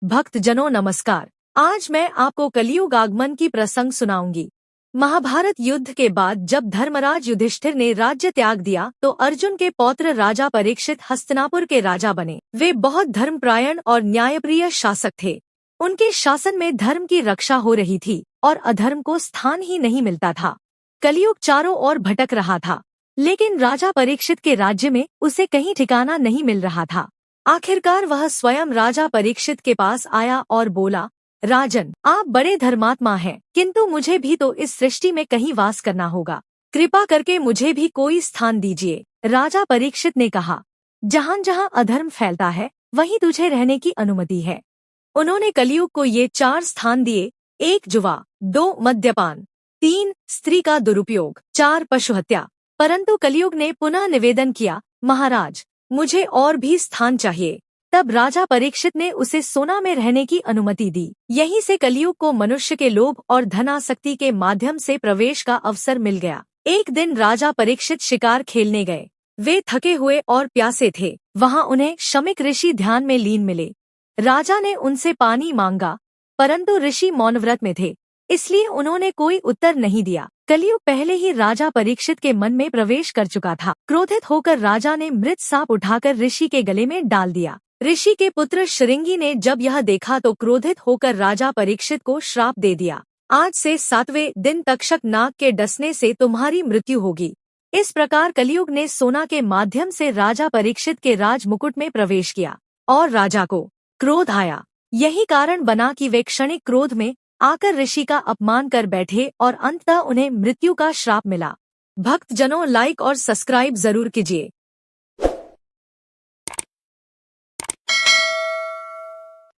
भक्तजनों नमस्कार। आज मैं आपको कलियुग आगमन की प्रसंग सुनाऊंगी। महाभारत युद्ध के बाद जब धर्मराज युधिष्ठिर ने राज्य त्याग दिया तो अर्जुन के पौत्र राजा परीक्षित हस्तिनापुर के राजा बने। वे बहुत धर्मपरायण और न्यायप्रिय शासक थे। उनके शासन में धर्म की रक्षा हो रही थी और अधर्म को स्थान ही नहीं मिलता था। कलियुग चारों ओर भटक रहा था, लेकिन राजा परीक्षित के राज्य में उसे कहीं ठिकाना नहीं मिल रहा था। आखिरकार वह स्वयं राजा परीक्षित के पास आया और बोला, राजन, आप बड़े धर्मात्मा हैं, किंतु मुझे भी तो इस सृष्टि में कहीं वास करना होगा। कृपा करके मुझे भी कोई स्थान दीजिए। राजा परीक्षित ने कहा, जहाँ जहाँ अधर्म फैलता है वहीं तुझे रहने की अनुमति है। उन्होंने कलियुग को ये 4 स्थान दिए: 1 जुआ, 2 मद्यपान, 3 स्त्री का दुरुपयोग, 4 पशुहत्या। परंतु कलियुग ने पुनः निवेदन किया, महाराज, मुझे और भी स्थान चाहिए। तब राजा परीक्षित ने उसे सोना में रहने की अनुमति दी। यहीं से कलियुग को मनुष्य के लोभ और धनासक्ति के माध्यम से प्रवेश का अवसर मिल गया। एक दिन राजा परीक्षित शिकार खेलने गए। वे थके हुए और प्यासे थे। वहां उन्हें शमिक ऋषि ध्यान में लीन मिले। राजा ने उनसे पानी मांगा, परंतु ऋषि मौनव्रत में थे, इसलिए उन्होंने कोई उत्तर नहीं दिया। कलियुग पहले ही राजा परीक्षित के मन में प्रवेश कर चुका था। क्रोधित होकर राजा ने मृत सांप उठाकर ऋषि के गले में डाल दिया। ऋषि के पुत्र श्रृंगी ने जब यह देखा तो क्रोधित होकर राजा परीक्षित को श्राप दे दिया, आज से 7वें दिन तक्षक नाग के डसने से तुम्हारी मृत्यु होगी। इस प्रकार कलियुग ने सोना के माध्यम से राजा परीक्षित के राज मुकुट में प्रवेश किया और राजा को क्रोध आया। यही कारण बना कि वे क्षणिक क्रोध में आकर ऋषि का अपमान कर बैठे और अंततः उन्हें मृत्यु का श्राप मिला। भक्तजनों, लाइक और सब्सक्राइब जरूर कीजिए।